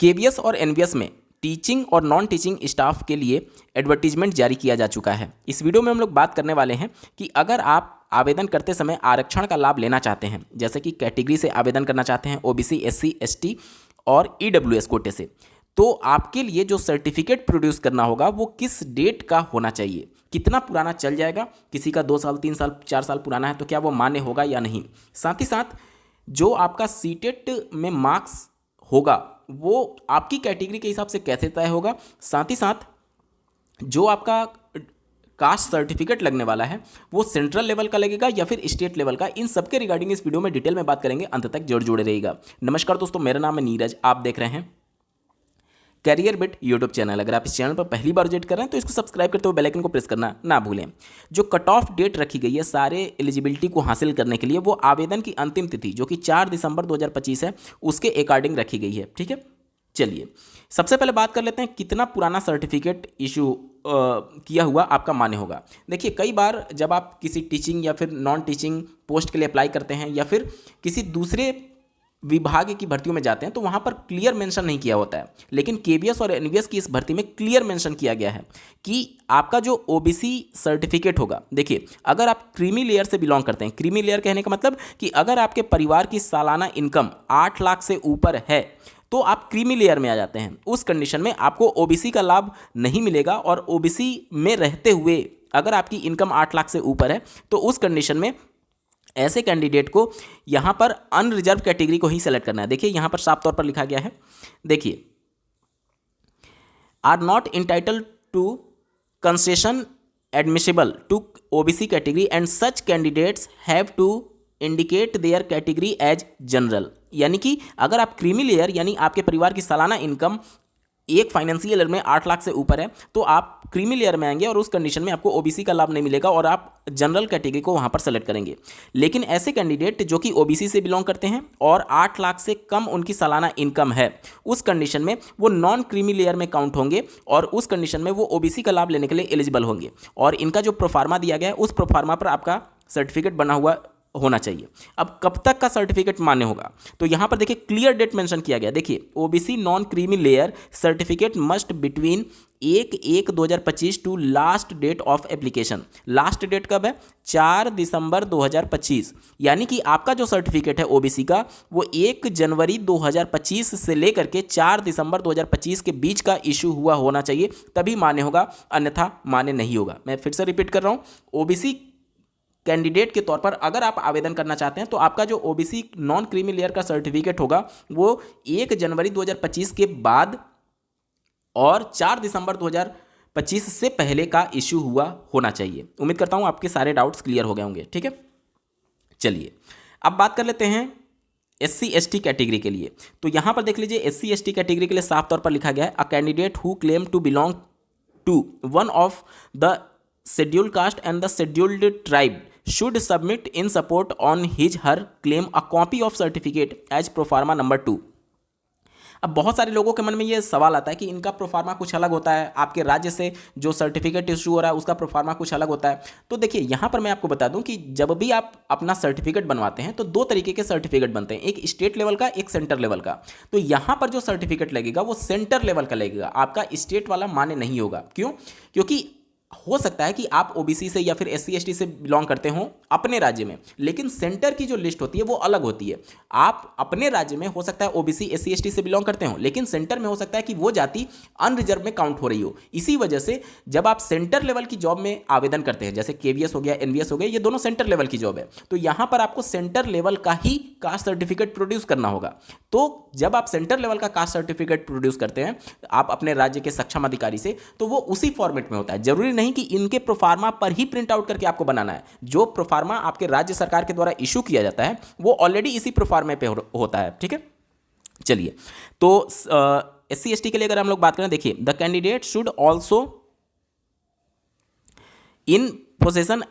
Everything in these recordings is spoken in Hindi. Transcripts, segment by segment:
केवीएस और एनवीएस में टीचिंग और नॉन टीचिंग स्टाफ के लिए एडवर्टीजमेंट जारी किया जा चुका है। इस वीडियो में हम लोग बात करने वाले हैं कि अगर आप आवेदन करते समय आरक्षण का लाभ लेना चाहते हैं, जैसे कि कैटेगरी से आवेदन करना चाहते हैं, ओबीसी, एससी, एसटी और ईडब्ल्यूएस कोटे से, तो आपके लिए जो सर्टिफिकेट प्रोड्यूस करना होगा वो किस डेट का होना चाहिए, कितना पुराना चल जाएगा, किसी का 2 साल, 3 साल, 4 साल पुराना है तो क्या वो मान्य होगा या नहीं। साथ ही साथ जो आपका सीटेट में मार्क्स होगा वो आपकी कैटेगरी के हिसाब से कैसे तय होगा। साथ ही साथ जो आपका कास्ट सर्टिफिकेट लगने वाला है वो सेंट्रल लेवल का लगेगा या फिर स्टेट लेवल का, इन सब के रिगार्डिंग इस वीडियो में डिटेल में बात करेंगे। अंत तक जरूर जुड़े रहिएगा। नमस्कार दोस्तों, मेरा नाम है नीरज, आप देख रहे हैं कैरियर बिट यूट्यूब चैनल। अगर आप इस चैनल पर पहली बार विजिट कर रहे हैं तो इसको सब्सक्राइब करते हुए बेल आइकन को प्रेस करना ना भूलें। जो कट ऑफ डेट रखी गई है सारे एलिजिबिलिटी को हासिल करने के लिए, वो आवेदन की अंतिम तिथि जो कि 4 दिसंबर 2025 है उसके अकॉर्डिंग रखी गई है। ठीक है, चलिए सबसे पहले बात कर लेते हैं कितना पुराना सर्टिफिकेट इशू किया हुआ आपका मान्य होगा। देखिए, कई बार जब आप किसी टीचिंग या फिर नॉन टीचिंग पोस्ट के लिए अप्लाई करते हैं या फिर किसी दूसरे विभाग की भर्तियों में जाते हैं तो वहाँ पर क्लियर मेंशन नहीं किया होता है, लेकिन केवीएस और एनवीएस की इस भर्ती में क्लियर मेंशन किया गया है कि आपका जो ओबीसी सर्टिफिकेट होगा, देखिए अगर आप क्रीमी लेयर से बिलोंग करते हैं, क्रीमी लेयर कहने का मतलब कि अगर आपके परिवार की सालाना इनकम 8 लाख से ऊपर है तो आप क्रीमी लेयर में आ जाते हैं। उस कंडीशन में आपको ओबीसी का लाभ नहीं मिलेगा और ओबीसी में रहते हुए अगर आपकी इनकम 8 लाख से ऊपर है तो उस कंडीशन में ऐसे कैंडिडेट को यहाँ पर अनरिजर्व कैटेगरी को ही सेलेक्ट करना है। देखिए यहाँ पर साफ तौर पर लिखा गया है, देखिए are not entitled to concession admissible to OBC category and such candidates have to indicate their category as general. यानी कि अगर आप क्रीमी लेयर यानी आपके परिवार की सालाना इनकम एक फाइनेंशियल ईयर में 8 लाख से ऊपर है तो आप क्रीमी लेयर में आएंगे और उस कंडीशन में आपको ओबीसी का लाभ नहीं मिलेगा और आप जनरल कैटेगरी को वहां पर सेलेक्ट करेंगे। लेकिन ऐसे कैंडिडेट जो कि ओबीसी से बिलोंग करते हैं और 8 लाख से कम उनकी सालाना इनकम है, उस कंडीशन में वो नॉन क्रीमी लेयर में काउंट होंगे और उस कंडीशन में वो ओबीसी का लाभ लेने के लिए एलिजिबल होंगे। और इनका जो प्रोफार्मा दिया गया है उस प्रोफार्मा पर आपका सर्टिफिकेट बना हुआ होना चाहिए। अब कब तक का सर्टिफिकेट मान्य होगा, तो यहां पर देखिए क्लियर डेट मेंशन किया गया। देखिए OBC non creamy layer certificate must between 1/1/2025 to last date of application. Last date कब है? 4 दिसंबर 2025। यानी कि आपका जो सर्टिफिकेट है ओबीसी का वो 1 जनवरी 2025 से लेकर के 4 दिसंबर 2025 के बीच का इशू हुआ होना चाहिए, तभी मान्य होगा, अन्यथा मान्य नहीं होगा। मैं फिर से रिपीट कर रहा हूं, ओबीसी कैंडिडेट के तौर पर अगर आप आवेदन करना चाहते हैं तो आपका जो ओबीसी नॉन क्रीमी लेयर का सर्टिफिकेट होगा वो 1 जनवरी 2025 के बाद और 4 दिसंबर 2025 से पहले का इश्यू हुआ होना चाहिए। उम्मीद करता हूं आपके सारे डाउट्स क्लियर हो गए होंगे। ठीक है, चलिए अब बात कर लेते हैं एससी एसटी कैटेगरी के लिए। तो यहां पर देख लीजिए एससी एसटी कैटेगरी के लिए साफ तौर पर लिखा गया है, a candidate who claim to belong to one of the scheduled caste and the scheduled tribe should submit in support on his her claim a copy of certificate as proforma number 2। अब बहुत सारे लोगों के मन में ये सवाल आता है कि इनका प्रोफार्मा कुछ अलग होता है, आपके राज्य से जो सर्टिफिकेट इशू हो रहा है उसका प्रोफार्मा कुछ अलग होता है। तो देखिए यहाँ पर मैं आपको बता दूं कि जब भी आप अपना सर्टिफिकेट बनवाते हैं तो 2 तरीके के सर्टिफिकेट बनते हैं, एक स्टेट लेवल का, एक सेंटर लेवल का। तो यहाँ पर जो सर्टिफिकेट लगेगा वो सेंटर लेवल का लगेगा, आपका स्टेट वाला मान्य नहीं होगा। क्यों? क्योंकि हो सकता है कि आप ओबीसी से या फिर एससी एसटी से बिलोंग करते हो अपने राज्य में, लेकिन सेंटर की जो लिस्ट होती है वो अलग होती है। आप अपने राज्य में हो सकता है ओबीसी एससी एसटी से बिलोंग करते हो, लेकिन सेंटर में हो सकता है कि वो जाति अनरिजर्व में काउंट हो रही हो। इसी वजह से जब आप सेंटर लेवल की जॉब में आवेदन करते हैं, जैसे केवीएस हो गया, एनवीएस हो गया, ये दोनों सेंटर लेवल की जॉब है, तो यहां पर आपको सेंटर लेवल का ही कास्ट सर्टिफिकेट प्रोड्यूस करना होगा। तो जब आप सेंटर लेवल का कास्ट सर्टिफिकेट प्रोड्यूस करते हैं आप अपने राज्य के सक्षम अधिकारी से, तो वो उसी फॉर्मेट में होता है। जरूरी नहीं कि इनके प्रोफार्मा पर ही प्रिंट आउट करके आपको बनाना है। जो प्रोफार्मा आपके राज्य सरकार के द्वारा इशू किया जाता है वो ऑलरेडी इसी प्रोफार्मे पे होता है। ठीक है, चलिए तो एससी एसटी के लिए अगर हम लोग बात करें, देखिए the candidate should also in possession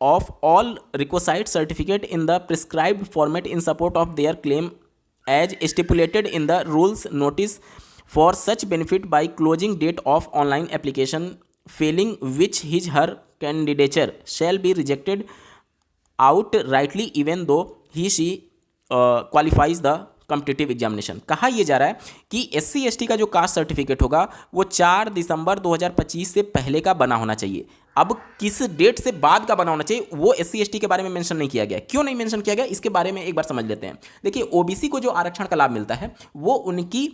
of all requisite certificate in the prescribed format in support of their claim as stipulated in the rules notice for such benefit by closing date of online application, failing which his her candidature shall be rejected outrightly even though he she qualifies the competitive examination. कहा यह जा रहा है कि SC ST का जो कास्ट सर्टिफिकेट होगा वो 4 दिसंबर 2025 से पहले का बना होना चाहिए। अब किस डेट से बाद का बना होना चाहिए वो SC ST के बारे में मेंशन नहीं किया गया। क्यों नहीं मेंशन किया गया, इसके बारे में एक बार समझ लेते हैं। देखिए, OBC को जो आरक्षण का लाभ मिलता है वो उनकी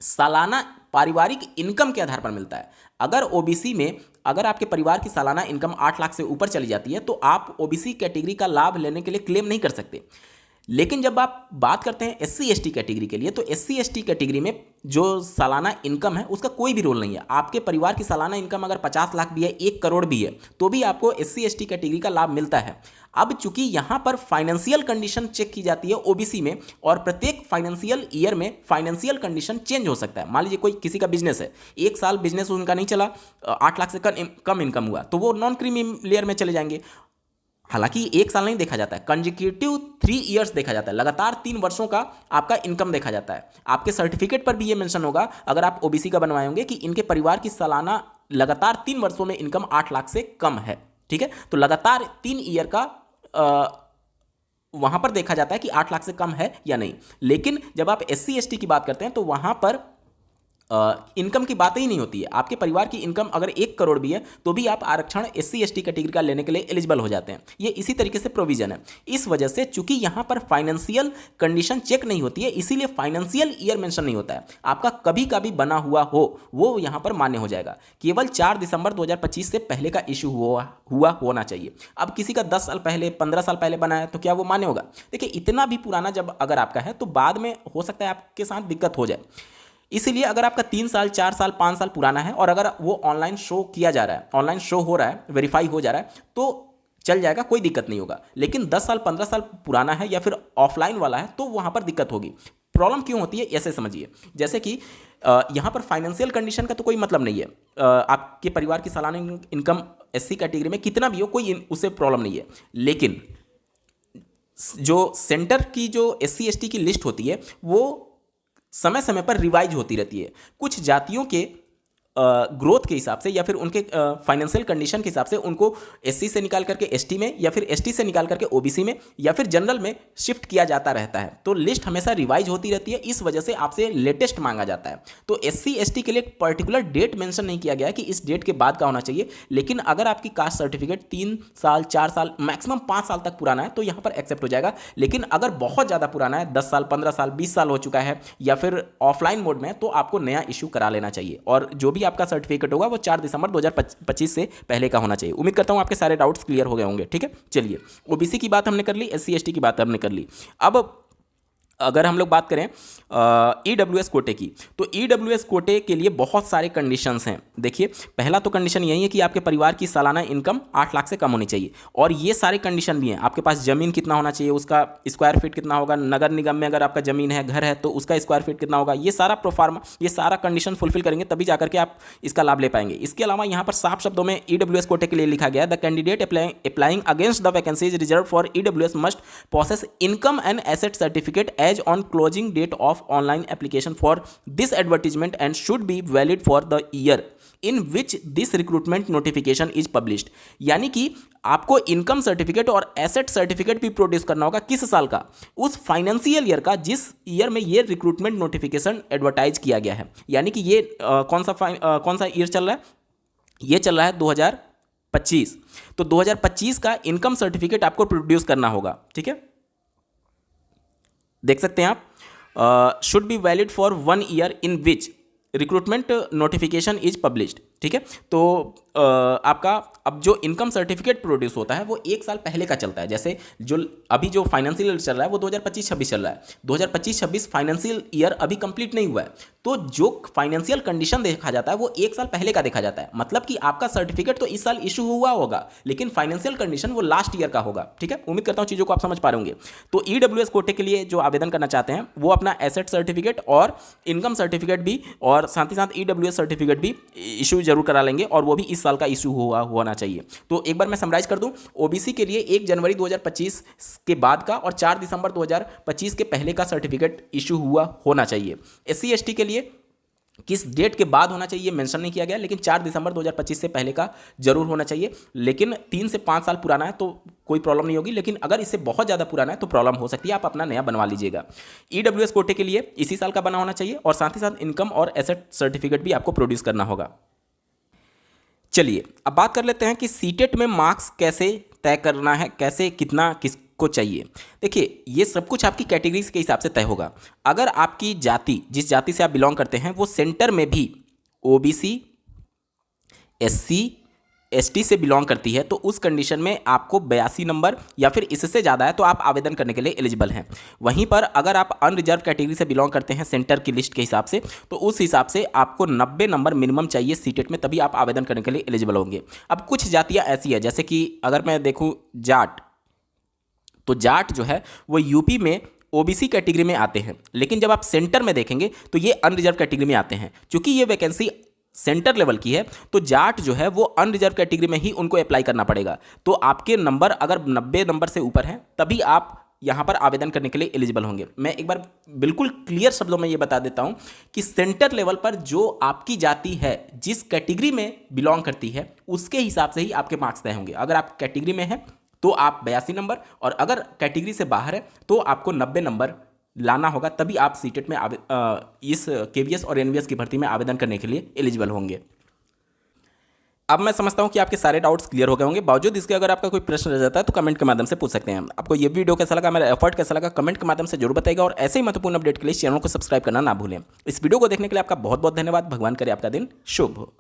सालाना पारिवारिक इनकम के आधार पर मिलता है। अगर OBC में अगर आपके परिवार की सालाना इनकम 8 लाख से ऊपर चली जाती है तो आप OBC कैटेगरी का लाभ लेने के लिए क्लेम नहीं कर सकते। लेकिन जब आप बात करते हैं SC ST कैटेगरी के लिए, तो SC ST कैटेगरी में जो सालाना इनकम है उसका कोई भी रोल नहीं है। आपके परिवार की सालाना इनकम अगर 50 लाख भी है, 1 करोड़ भी है, तो भी आपको SC ST कैटेगरी का लाभ मिलता है। अब चूंकि यहां पर फाइनेंशियल कंडीशन चेक की जाती है OBC में, और प्रत्येक फाइनेंशियल ईयर में फाइनेंशियल कंडीशन चेंज हो सकता है। मान लीजिए कोई किसी का बिजनेस है, 1 साल बिजनेस उनका नहीं चला, 8 लाख से कम इनकम हुआ, तो वो नॉन क्रीमी लेयर में चले जाएंगे। हालांकि 1 साल नहीं देखा जाता है, कंजिक्यूटिव 3 ईयर्स देखा जाता है, लगातार 3 वर्षों का आपका इनकम देखा जाता है। आपके सर्टिफिकेट पर भी ये मेंशन होगा अगर आप OBC का बनवाए होंगे कि इनके परिवार की सालाना लगातार 3 वर्षों में इनकम 8 लाख से कम है। ठीक है, तो लगातार 3 ईयर का वहां पर देखा जाता है कि 8 लाख से कम है या नहीं। लेकिन जब आप SC ST की बात करते हैं तो वहां पर इनकम की बात ही नहीं होती है। आपके परिवार की इनकम अगर 1 करोड़ भी है तो भी आप आरक्षण SC ST कैटेगरी का लेने के लिए एलिजिबल हो जाते हैं। ये इसी तरीके से प्रोविजन है। इस वजह से चूंकि यहां पर फाइनेंशियल कंडीशन चेक नहीं होती है, इसीलिए फाइनेंशियल ईयर मेंशन नहीं होता है। आपका कभी का भी बना हुआ हो वो यहां पर मान्य हो जाएगा। केवल 4 दिसंबर 2025 से पहले का इशू हुआ होना चाहिए। अब किसी का 10 साल पहले, 15 साल पहले बना है तो क्या वो मान्य होगा? देखिए, इतना भी पुराना जब अगर आपका है तो बाद में हो सकता है आपके साथ दिक्कत हो जाए। इसलिए अगर आपका 3 साल, 4 साल, 5 साल पुराना है और अगर वो ऑनलाइन शो किया जा रहा है, ऑनलाइन शो हो रहा है, वेरीफाई हो जा रहा है, तो चल जाएगा, कोई दिक्कत नहीं होगा। लेकिन 10 साल, 15 साल पुराना है या फिर ऑफलाइन वाला है तो वहां पर दिक्कत होगी। प्रॉब्लम क्यों होती है ऐसे समझिए, जैसे कि यहां पर फाइनेंशियल कंडीशन का तो कोई मतलब नहीं है। आपके परिवार की सालाना इनकम SC कैटेगरी में कितना भी हो, कोई उससे प्रॉब्लम नहीं है। लेकिन जो सेंटर की जो SC ST की लिस्ट होती है वो समय समय पर रिवाइज होती रहती है। कुछ जातियों के ग्रोथ के हिसाब से या फिर उनके फाइनेंशियल कंडीशन के हिसाब से उनको SC से निकाल करके ST में या फिर ST से निकाल करके OBC में या फिर जनरल में शिफ्ट किया जाता रहता है। तो लिस्ट हमेशा रिवाइज होती रहती है, इस वजह से आपसे लेटेस्ट मांगा जाता है। तो SC ST के लिए एक पर्टिकुलर डेट मेंशन नहीं किया गया है कि इस डेट के बाद का होना चाहिए। लेकिन अगर आपकी कास्ट सर्टिफिकेट 3 साल, 4 साल, मैक्सिमम 5 साल तक पुराना है तो यहाँ पर एक्सेप्ट हो जाएगा। लेकिन अगर बहुत ज़्यादा पुराना है, 10 साल, 15 साल, 20 साल हो चुका है या फिर ऑफलाइन मोड में, तो आपको नया इशू करा लेना चाहिए। और जो भी आपका सर्टिफिकेट होगा वो 4 दिसंबर 2025 से पहले का होना चाहिए। उम्मीद करता हूं आपके सारे डाउट्स क्लियर हो गए होंगे। ठीक है, चलिए, OBC की बात हमने कर ली, SC ST की बात हमने कर ली। अब अगर हम लोग बात करें EWS कोटे की, तो EWS कोटे के लिए बहुत सारे कंडीशंस हैं। देखिए, पहला तो कंडीशन यही है कि आपके परिवार की सालाना इनकम 8 लाख से कम होनी चाहिए। और ये सारे कंडीशन भी हैं। आपके पास ज़मीन कितना होना चाहिए, उसका स्क्वायर फीट कितना होगा, नगर निगम में अगर आपका ज़मीन है, घर है, तो उसका स्क्वायर फीट कितना होगा, ये सारा प्रोफार्मा, ये सारा कंडीशन फुलफिल करेंगे तभी जाकर के आप इसका लाभ ले पाएंगे। इसके अलावा यहाँ पर साफ शब्दों में EWS कोटे के लिए लिखा गया, the candidate applying against the vacancies reserve for EWS must possess income and asset certificate as on closing date of online application for this advertisement and should be valid for the year in which this recruitment notification is published. यानी कि आपको इनकम सर्टिफिकेट और एसेट सर्टिफिकेट भी प्रोड्यूस करना होगा किस साल का, उस फाइनेंशियल ईयर का जिस ईयर में ये रिक्रूटमेंट नोटिफिकेशन एडवर्टाइज किया गया है। यानी कि ये कौन सा ईयर चल रहा है, ये चल रहा है 2025। तो 2025 का इनकम सर्टिफिकेट आपको प्रोड्यूस करना होगा। ठीक है, देख सकते हैं आप, should be valid for 1 year in which recruitment notification is published. ठीक है, तो आपका अब जो इनकम सर्टिफिकेट प्रोड्यूस होता है वो 1 साल पहले का चलता है। जैसे जो अभी जो फाइनेंशियल ईयर चल रहा है वो 2025-26 चल रहा है। 2025-26 फाइनेंशियल ईयर अभी कंप्लीट नहीं हुआ है, तो जो फाइनेंशियल कंडीशन देखा जाता है वो 1 साल पहले का देखा जाता है। मतलब कि आपका सर्टिफिकेट तो इस साल इशू हुआ होगा लेकिन फाइनेंशियल कंडीशन वो लास्ट ईयर का होगा। ठीक है, उम्मीद करता हूँ चीज़ों को आप समझ पा रहे होंगे। तो EWS कोटे के लिए जो आवेदन करना चाहते हैं वो अपना एसेट सर्टिफिकेट और इनकम सर्टिफिकेट भी और साथ ही साथ EWS सर्टिफिकेट भी इशू जरूर करा लेंगे, और वो भी इस साल का इशू होना चाहिए। तो एक बार मैं समराइज कर दूं, OBC के लिए 1 जनवरी 2025 के बाद का और 4 दिसंबर 2025 के पहले का सर्टिफिकेट इशू हुआ होना चाहिए। SC ST के लिए किस डेट के बाद होना चाहिए मेंशन नहीं किया गया, लेकिन 4 दिसंबर 2025 से पहले का जरूर होना चाहिए। लेकिन 3 से 5 साल पुराना है तो कोई प्रॉब्लम नहीं होगी, लेकिन अगर इससे बहुत ज़्यादा पुराना है तो प्रॉब्लम हो सकती है, आप अपना नया बनवा लीजिएगा। ईडब्ल्यूएस कोटे के लिए इसी साल का बना होना चाहिए और साथ ही साथ इनकम और एसेट सर्टिफिकेट भी आपको प्रोड्यूस करना होगा। चलिए अब बात कर लेते हैं कि सीटेट में मार्क्स कैसे तय करना है, कैसे कितना किसको चाहिए। देखिए ये सब कुछ आपकी कैटेगरीज के हिसाब से तय होगा। अगर आपकी जाति, जिस जाति से आप बिलोंग करते हैं, वो सेंटर में भी ओबीसी, एससी, एसटी से बिलोंग करती है तो उस कंडीशन में आपको 82 नंबर या फिर इससे ज़्यादा है तो आप आवेदन करने के लिए एलिजिबल हैं। वहीं पर अगर आप अनरिजर्व कैटेगरी से बिलोंग करते हैं सेंटर की लिस्ट के हिसाब से, तो उस हिसाब से आपको 90 नंबर मिनिमम चाहिए सीटेट में, तभी आप आवेदन करने के लिए एलिजिबल होंगे। अब कुछ जातियाँ ऐसी है, जैसे कि अगर मैं देखूँ जाट, तो जाट जो है वो यूपी में ओबीसी कैटेगरी में आते हैं, लेकिन जब आप सेंटर में देखेंगे तो ये अनरिजर्व कैटेगरी में आते हैं। क्योंकि ये वैकेंसी सेंटर लेवल की है तो जाट जो है वो अनरिजर्व कैटेगरी में ही उनको अप्लाई करना पड़ेगा। तो आपके नंबर अगर 90 नंबर से ऊपर हैं तभी आप यहाँ पर आवेदन करने के लिए एलिजिबल होंगे। मैं एक बार बिल्कुल क्लियर शब्दों में ये बता देता हूँ कि सेंटर लेवल पर जो आपकी जाति है, जिस कैटेगरी में बिलोंग करती है, उसके हिसाब से ही आपके मार्क्स तय होंगे। अगर आप कैटेगरी में हैं तो आप 82 नंबर, और अगर कैटेगरी से बाहर है तो आपको 90 नंबर लाना होगा, तभी आप सीटेट में इस केवीएस और एनवीएस की भर्ती में आवेदन करने के लिए एलिजिबल होंगे। अब मैं समझता हूं कि आपके सारे डाउट्स क्लियर हो गए होंगे। बावजूद इसके अगर आपका कोई प्रश्न रह जाता है तो कमेंट के माध्यम से पूछ सकते हैं। आपको ये वीडियो कैसा लगा, मेरा एफर्ट कैसा लगा, कमेंट के माध्यम से जरूर बताइएगा। और ऐसे ही महत्वपूर्ण अपडेट के लिए चैनल को सब्सक्राइब करना ना भूलें। इस वीडियो को देखने के लिए आपका बहुत बहुत धन्यवाद। भगवान करे आपका दिन शुभ हो।